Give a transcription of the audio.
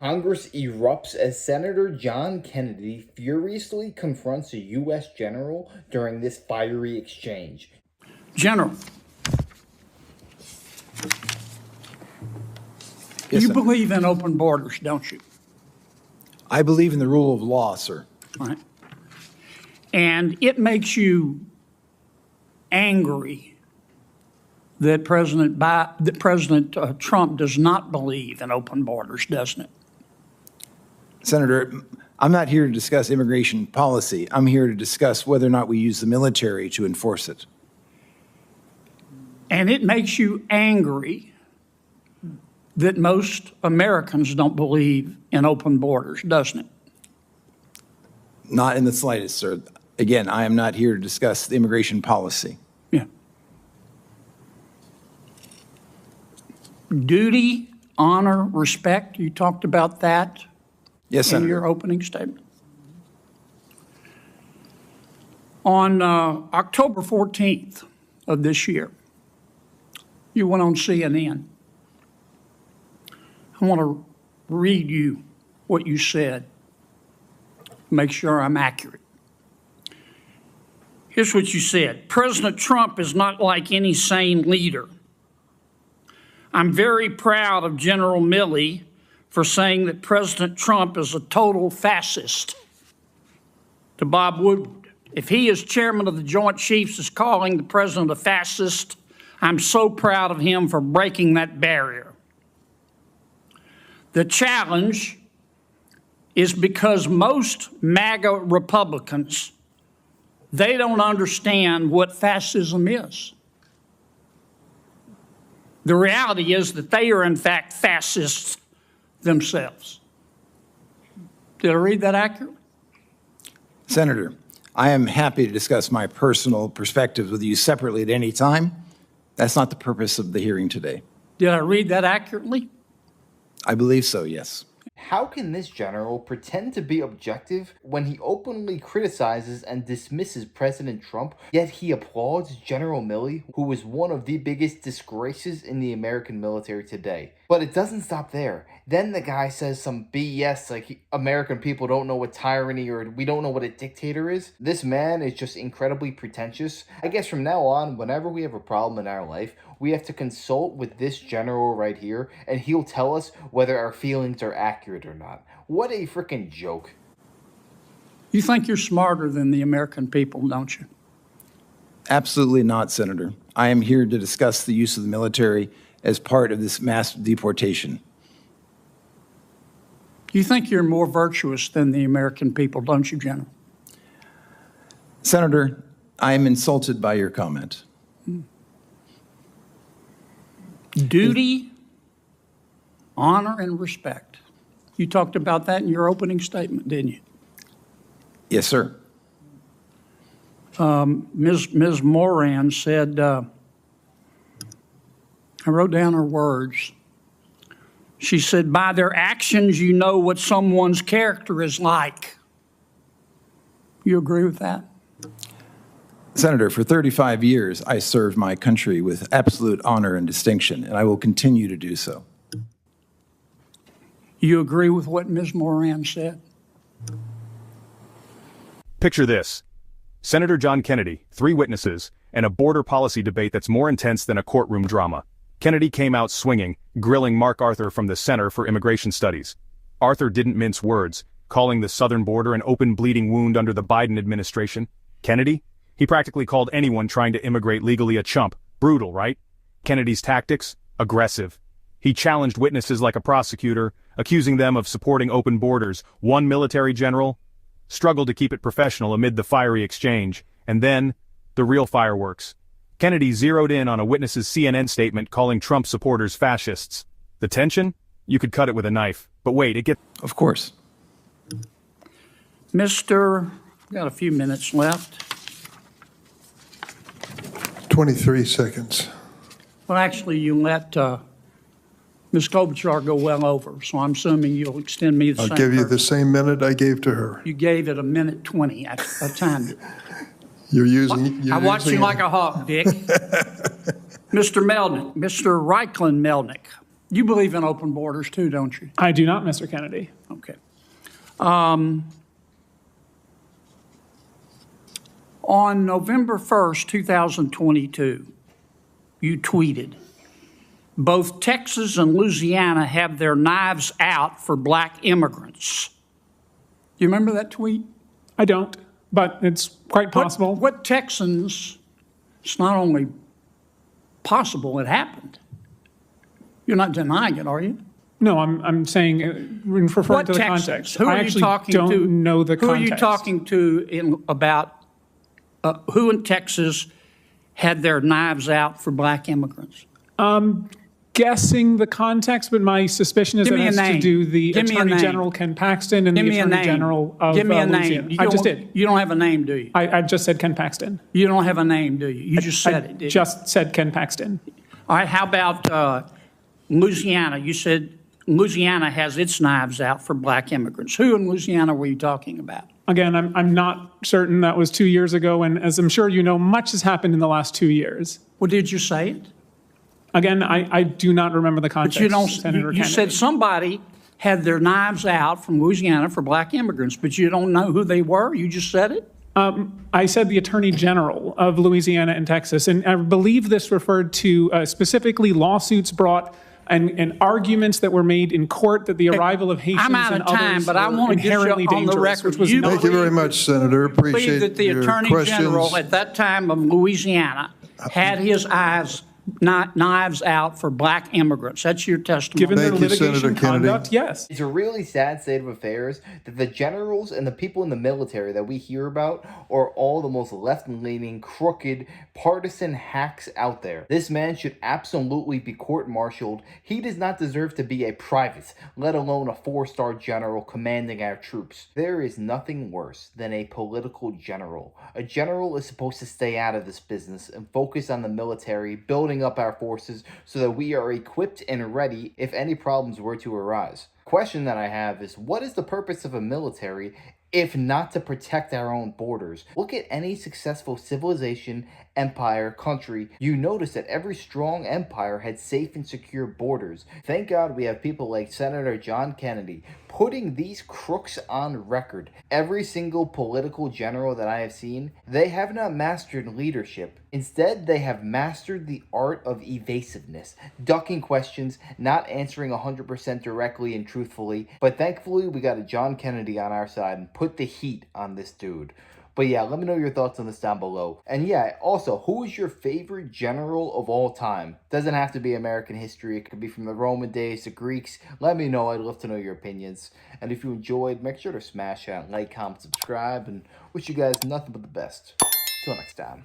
Congress erupts as Senator John Kennedy furiously confronts a U.S. general during this fiery exchange. General, Yes, you sir. believe in open borders, don't you? I believe in the rule of law, sir. Right. And it makes you angry that President Trump does not believe in open borders, doesn't it? Senator, I'm not here to discuss immigration policy. I'm here to discuss whether or not we use the military to enforce it. And it makes you angry that most Americans don't believe in open borders, doesn't it? Not in the slightest, sir. Again, I am not here to discuss the immigration policy. Yeah. Duty, honor, respect, you talked about that Yes, in Senator. your opening statement. On October 14th of this year, you went on CNN. I want to read you what you said, make sure I'm accurate. Here's what you said. President Trump is not like any sane leader. I'm very proud of General Milley for saying that President Trump is a total fascist. To Bob Woodward, if he, as chairman of the Joint Chiefs, is calling the president a fascist, I'm so proud of him for breaking that barrier. The challenge is because most MAGA Republicans, they don't understand what fascism is. The reality is that they are, in fact, fascists themselves. Did I read that accurately? Senator, I am happy to discuss my personal perspectives with you separately at any time. That's not the purpose of the hearing today. Did I read that accurately? I believe so, yes. How can this general pretend to be objective when he openly criticizes and dismisses President Trump, yet he applauds General Milley, who is one of the biggest disgraces in the American military today? But it doesn't stop there. Then the guy says some BS like American people don't know what tyranny or we don't know what a dictator is. This man is just incredibly pretentious. I guess from now on, whenever we have a problem in our life, we have to consult with this general right here, and he'll tell us whether our feelings are accurate or not. What a freaking joke. You think you're smarter than the American people, don't you? Absolutely not, Senator. I am here to discuss the use of the military as part of this mass deportation. You think you're more virtuous than the American people, don't you, General? Senator, I am insulted by your comment. Duty, honor, and respect. You talked about that in your opening statement, didn't you? Yes, sir. Ms. Moran said, I wrote down her words. She said, by their actions, you know what someone's character is like. You agree with that? Senator, for 35 years, I served my country with absolute honor and distinction, and I will continue to do so. You agree with what Ms. Moran said? Picture this. Senator John Kennedy, 3 witnesses, and a border policy debate that's more intense than a courtroom drama. Kennedy came out swinging, grilling Mark Arthur from the Center for Immigration Studies. Arthur didn't mince words, calling the southern border an open bleeding wound under the Biden administration. Kennedy? He practically called anyone trying to immigrate legally a chump. Brutal, right? Kennedy's tactics? Aggressive. He challenged witnesses like a prosecutor, accusing them of supporting open borders. One military general struggled to keep it professional amid the fiery exchange. And then, the real fireworks. Kennedy zeroed in on a witness's CNN statement calling Trump supporters fascists. The tension? You could cut it with a knife. But wait, it gets... Of course. Mr. Got a few minutes left. 23 seconds. Well, actually, you let Ms. Klobuchar go well over, so I'm assuming you'll extend me the I'll same. give you the same minute I gave to her. You gave it a minute 20 at a time. You're using. I watch you like a hawk, Dick. Mr. Melnick, Mr. Reichlin Melnick, You believe in open borders too, don't you? I do not, Mr. Kennedy. Okay. On November 1st, 2022, you tweeted, both Texas and Louisiana have their knives out for black immigrants. Do you remember that tweet? I don't, but it's quite possible. What Texans, it's not only possible, it happened. You're not denying it, are you? No, I'm saying, referring What to the Texans? context. Who are I you actually talking don't to? know the Who context. are you talking to about who in Texas had their knives out for black immigrants? Guessing the context, but my suspicion is Give that me it a has to name. do the Give me a Attorney name. General Ken Paxton and Give the me a Attorney name. General of Give me a Louisiana. name. I just did. You don't have a name, do you? I just said Ken Paxton. You don't have a name, do you? You just said I it, didn't you? just said Ken Paxton. All right, how about Louisiana? You said Louisiana has its knives out for black immigrants. Who in Louisiana were you talking about? Again, I'm not certain. That was 2 years ago, and as I'm sure you know, much has happened in the last 2 years. Well, did you say it? Again, I do not remember the context, But you don't. Senator You Kennedy. said somebody had their knives out from Louisiana for black immigrants, but you don't know who they were. You just said it. I said the Attorney General of Louisiana and Texas, and I believe this referred to specifically lawsuits brought and arguments that were made in court that the arrival of Haitians I'm out and of time, others but I were want to get you inherently on the dangerous, record. which was You not. Thank you very much, Senator. believe Appreciate that the your Attorney questions. General at that time of Louisiana had his knives out for black immigrants. That's your testimony. Given their Thank you, litigation Senator Kennedy. conduct, yes. It's a really sad state of affairs that the generals and the people in the military that we hear about are all the most left-leaning, crooked, partisan hacks out there. This man should absolutely be court-martialed. He does not deserve to be a private, let alone a four-star general commanding our troops. There is nothing worse than a political general. A general is supposed to stay out of this business and focus on the military, building up our forces so that we are equipped and ready if any problems were to arise. Question that I have is, what is the purpose of a military if not to protect our own borders? Look at any successful civilization, empire, country. You notice that every strong empire had safe and secure borders. Thank God we have people like Senator John Kennedy putting these crooks on record. Every single political general that I have seen, they have not mastered leadership. Instead, they have mastered the art of evasiveness, ducking questions, not answering 100% directly and truthfully. But thankfully, we got a John Kennedy on our side and put the heat on this dude. But yeah, let me know your thoughts on this down below. And yeah, also, who is your favorite general of all time? Doesn't have to be American history. It could be from the Roman days, the Greeks. Let me know. I'd love to know your opinions. And if you enjoyed, make sure to smash that like, comment, subscribe, and wish you guys nothing but the best. Till next time.